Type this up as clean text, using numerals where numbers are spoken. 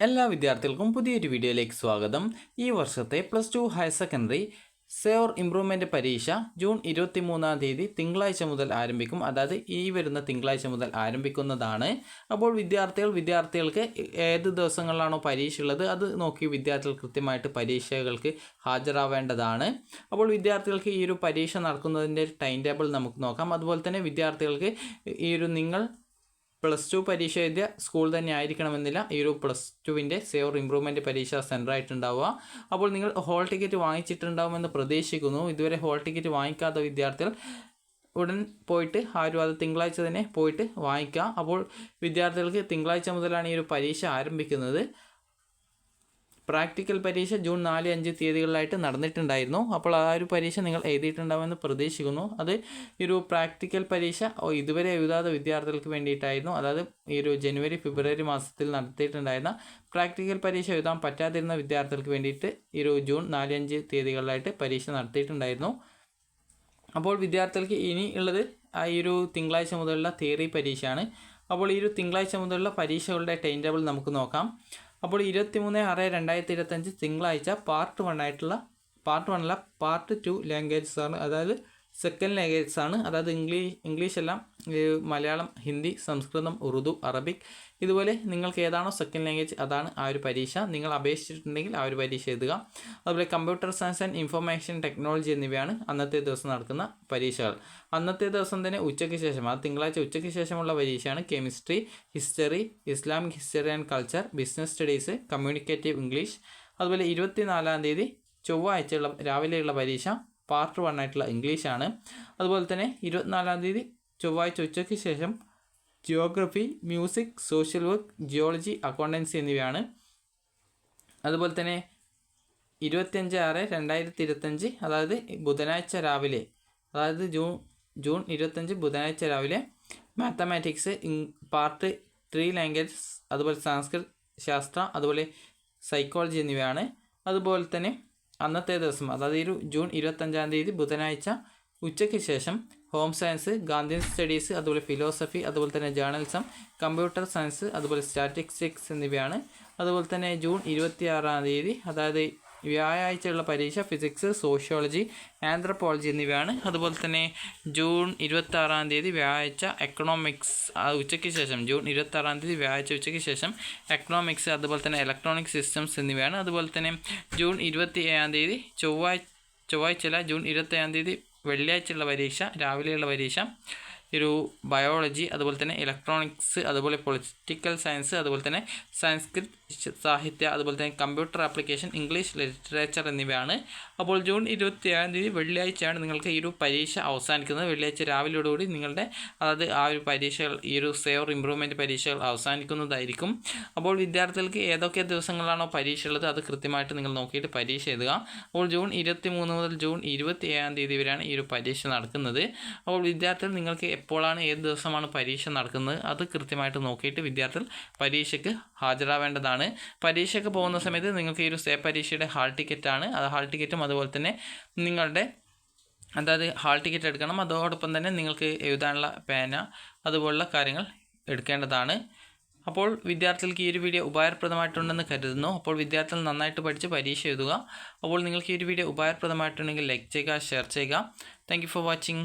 എല്ലാ വിദ്യാർത്ഥികൾക്കും പുതിയൊരു വീഡിയോയിലേക്ക് സ്വാഗതം. ഈ വർഷത്തെ +2 ഹയർ സെക്കൻഡറി സേവർ ഇംപ്രൂവ്മെൻറ്റ് പരീക്ഷ ജൂൺ 23-ാം തീയതി തിങ്കളാഴ്ച മുതൽ ആരംഭിക്കും. അതായത് ഈ വരുന്ന തിങ്കളാഴ്ച മുതൽ ആരംഭിക്കുന്നതാണ്. അപ്പോൾ വിദ്യാർത്ഥികൾക്ക് ഏത് ദിവസങ്ങളിലാണോ പരീക്ഷ ഉള്ളത് അത് നോക്കി വിദ്യാർത്ഥികൾ കൃത്യമായിട്ട് പരീക്ഷകൾക്ക് ഹാജരാവേണ്ടതാണ്. അപ്പോൾ വിദ്യാർത്ഥികൾക്ക് ഈ ഒരു പരീക്ഷ നടക്കുന്നതിൻ്റെ ടൈം ടേബിൾ നമുക്ക് നോക്കാം. അതുപോലെ തന്നെ വിദ്യാർത്ഥികൾക്ക് നിങ്ങൾ +2 പരീക്ഷ എഴുതിയ സ്കൂൾ തന്നെ ആയിരിക്കണമെന്നില്ല. ഈ ഒരു +2വിൻ്റെ സേവർ ഇംപ്രൂവ്മെൻറ്റ് പരീക്ഷ സെൻ്ററായിട്ടുണ്ടാവുക. അപ്പോൾ നിങ്ങൾ ഹോൾ ടിക്കറ്റ് വാങ്ങിച്ചിട്ടുണ്ടാവുമെന്ന് പ്രതീക്ഷിക്കുന്നു. ഇതുവരെ ഹോൾ ടിക്കറ്റ് വാങ്ങിക്കാത്ത വിദ്യാർത്ഥികൾ ഉടൻ പോയിട്ട് അത് തിങ്കളാഴ്ച തന്നെ പോയിട്ട് വാങ്ങിക്കുക. അപ്പോൾ വിദ്യാർത്ഥികൾക്ക് തിങ്കളാഴ്ച മുതലാണ് ഈ ഒരു പരീക്ഷ ആരംഭിക്കുന്നത്. പ്രാക്ടിക്കൽ പരീക്ഷ ജൂൺ 4-5 തീയതികളിലായിട്ട് നടന്നിട്ടുണ്ടായിരുന്നു. അപ്പോൾ ആ ഒരു പരീക്ഷ നിങ്ങൾ എഴുതിയിട്ടുണ്ടാവുമെന്ന് പ്രതീക്ഷിക്കുന്നു. അത് ഈ ഒരു പ്രാക്ടിക്കൽ പരീക്ഷ ഇതുവരെ എഴുതാത്ത വിദ്യാർത്ഥികൾക്ക് വേണ്ടിയിട്ടായിരുന്നു. അതായത് ഈ ഒരു ജനുവരി ഫെബ്രുവരി മാസത്തിൽ നടത്തിയിട്ടുണ്ടായിരുന്ന പ്രാക്ടിക്കൽ പരീക്ഷ എഴുതാൻ പറ്റാതിരുന്ന വിദ്യാർത്ഥികൾക്ക് വേണ്ടിയിട്ട് ഈ ഒരു ജൂൺ 4-5 തീയതികളിലായിട്ട് പരീക്ഷ നടത്തിയിട്ടുണ്ടായിരുന്നു. അപ്പോൾ വിദ്യാർത്ഥികൾക്ക് ഇനി ഉള്ളത് ഈ ഒരു തിങ്കളാഴ്ച മുതലുള്ള തിയറി പരീക്ഷയാണ്. അപ്പോൾ ഈ ഒരു തിങ്കളാഴ്ച മുതലുള്ള പരീക്ഷകളുടെ ടൈം ടേബിൾ നമുക്ക് നോക്കാം. അപ്പോൾ 23/6/2025 തിങ്കളാഴ്ച പാർട്ട് 1 പാർട്ട് 2 ലാംഗ്വേജസ് ആണ്. അതായത് സെക്കൻഡ് ലാംഗ്വേജസ് ആണ്. അതായത് ഇംഗ്ലീഷ് എല്ലാം മലയാളം, ഹിന്ദി, സംസ്കൃതം, ഉറുദു, അറബിക് ഇതുപോലെ നിങ്ങൾക്ക് ഏതാണോ സെക്കൻഡ് ലാംഗ്വേജ് അതാണ് ആ ഒരു പരീക്ഷ. നിങ്ങൾ അപേക്ഷിച്ചിട്ടുണ്ടെങ്കിൽ ആ ഒരു പരീക്ഷ എഴുതുക. അതുപോലെ computer science and information technology എന്നിവയാണ് അന്നത്തെ ദിവസം നടക്കുന്ന പരീക്ഷകൾ. അന്നത്തെ ദിവസം തന്നെ ഉച്ചയ്ക്ക് ശേഷം, അത് തിങ്കളാഴ്ച ഉച്ചയ്ക്ക് ശേഷമുള്ള പരീക്ഷയാണ് chemistry, history, Islamic history and culture, business studies, communicative English. അതുപോലെ 24-ാം തീയതി ചൊവ്വാഴ്ച രാവിലെയുള്ള പരീക്ഷ പാർട്ട് 1 ആയിട്ടുള്ള ഇംഗ്ലീഷാണ്. അതുപോലെ തന്നെ 24-ാം തീയതി ചൊവ്വാഴ്ച ഉച്ചയ്ക്ക് ശേഷം geography, music, social work, geology, accountancy എന്നിവയാണ്. അതുപോലെ തന്നെ 25/6/2025 അതായത് ബുധനാഴ്ച രാവിലെ, അതായത് ജൂൺ 25 ബുധനാഴ്ച രാവിലെ മാത്തമാറ്റിക്സ്, പാർട്ട് 3 ലാംഗ്വേജസ്, അതുപോലെ സംസ്കൃത്, ശാസ്ത്ര, അതുപോലെ സൈക്കോളജി എന്നിവയാണ്. അതുപോലെ തന്നെ അന്നത്തെ ദിവസം, അതായത് ജൂൺ 25-ാം തീയതി ബുധനാഴ്ച ഉച്ചയ്ക്ക് ശേഷം ഹോം സയൻസ്, ഗാന്ധിയൻ സ്റ്റഡീസ്, അതുപോലെ ഫിലോസഫി, അതുപോലെ തന്നെ ജേർണലിസം, കമ്പ്യൂട്ടർ സയൻസ്, അതുപോലെ സ്റ്റാറ്റിസ്റ്റിക്സ് എന്നിവയാണ്. അതുപോലെ തന്നെ ജൂൺ 26-ാം തീയതി അതായത് വ്യാഴാഴ്ചയുള്ള പരീക്ഷ ഫിസിക്സ്, സോഷ്യോളജി, ആന്ത്രപ്പോളജി എന്നിവയാണ്. അതുപോലെ തന്നെ ജൂൺ 26-ാം തീയതി വ്യാഴാഴ്ച എക്കണോമിക്സ് ഉച്ചയ്ക്ക് ശേഷം, ജൂൺ 26-ാം തീയതി വ്യാഴാഴ്ച ഉച്ചയ്ക്ക് ശേഷം എക്കണോമിക്സ്, അതുപോലെ തന്നെ ഇലക്ട്രോണിക് സിസ്റ്റംസ് എന്നിവയാണ്. അതുപോലെ തന്നെ ജൂൺ 27-ാം തീയതി ചൊവ്വാഴ്ച ജൂൺ 27-ാം തീയതി വെള്ളിയാഴ്ചയുള്ള പരീക്ഷ രാവിലെയുള്ള പരീക്ഷ ഒരു ബയോളജി, അതുപോലെ തന്നെ ഇലക്ട്രോണിക്സ്, അതുപോലെ പൊളിറ്റിക്കൽ സയൻസ്, അതുപോലെ തന്നെ സംസ്കൃത് സാഹിത്യ, അതുപോലെ തന്നെ കമ്പ്യൂട്ടർ ആപ്ലിക്കേഷൻ, ഇംഗ്ലീഷ് ലിറ്ററേച്ചർ എന്നിവയാണ്. അപ്പോൾ ജൂൺ 27-ാം തീയതി വെള്ളിയാഴ്ചയാണ് നിങ്ങൾക്ക് ഈ ഒരു പരീക്ഷ അവസാനിക്കുന്നത്. വെള്ളിയാഴ്ച രാവിലെയോടുകൂടി നിങ്ങളുടെ അതായത് ആ ഒരു പരീക്ഷകൾ, ഈ ഒരു സേവർ ഇംപ്രൂവ്മെൻറ്റ് പരീക്ഷകൾ അവസാനിക്കുന്നതായിരിക്കും. അപ്പോൾ വിദ്യാർത്ഥികൾക്ക് ഏതൊക്കെ ദിവസങ്ങളാണോ പരീക്ഷ ഉള്ളത് അത് കൃത്യമായിട്ട് നിങ്ങൾ നോക്കിയിട്ട് പരീക്ഷ എഴുതുക. അപ്പോൾ ജൂൺ 23 മുതൽ ജൂൺ 27-ാം തീയതി വരെയാണ് ഈ ഒരു പരീക്ഷ നടക്കുന്നത്. അപ്പോൾ വിദ്യാർത്ഥികൾ നിങ്ങൾക്ക് എപ്പോഴാണ് ഏത് ദിവസമാണ് പരീക്ഷ നടക്കുന്നത് അത് കൃത്യമായിട്ട് നോക്കിയിട്ട് വിദ്യാർത്ഥികൾ പരീക്ഷയ്ക്ക് ഹാജരാവേണ്ടതാണ്. പരീക്ഷയ്ക്ക് പോകുന്ന സമയത്ത് നിങ്ങൾക്ക് ഈ ഒരു പരീക്ഷയുടെ ഹാൾ ടിക്കറ്റാണ്, അത് ഹാൾ ടിക്കറ്റും അതുപോലെ തന്നെ നിങ്ങളുടെ അതായത് ഹാൾ ടിക്കറ്റ് എടുക്കണം. അതോടൊപ്പം തന്നെ നിങ്ങൾക്ക് എഴുതാനുള്ള പേന അതുപോലുള്ള കാര്യങ്ങൾ എടുക്കേണ്ടതാണ്. അപ്പോൾ വിദ്യാർത്ഥികൾക്ക് ഈ ഒരു വീഡിയോ ഉപകാരപ്രദമായിട്ടുണ്ടെന്ന് കരുതുന്നു. അപ്പോൾ വിദ്യാർത്ഥികൾ നന്നായിട്ട് പഠിച്ച് പരീക്ഷ എഴുതുക. അപ്പോൾ നിങ്ങൾക്ക് ഈ ഒരു വീഡിയോ ഉപകാരപ്രദമായിട്ടുണ്ടെങ്കിൽ ലൈക്ക് ചെയ്യുക, ഷെയർ ചെയ്യുക. Thank you for watching.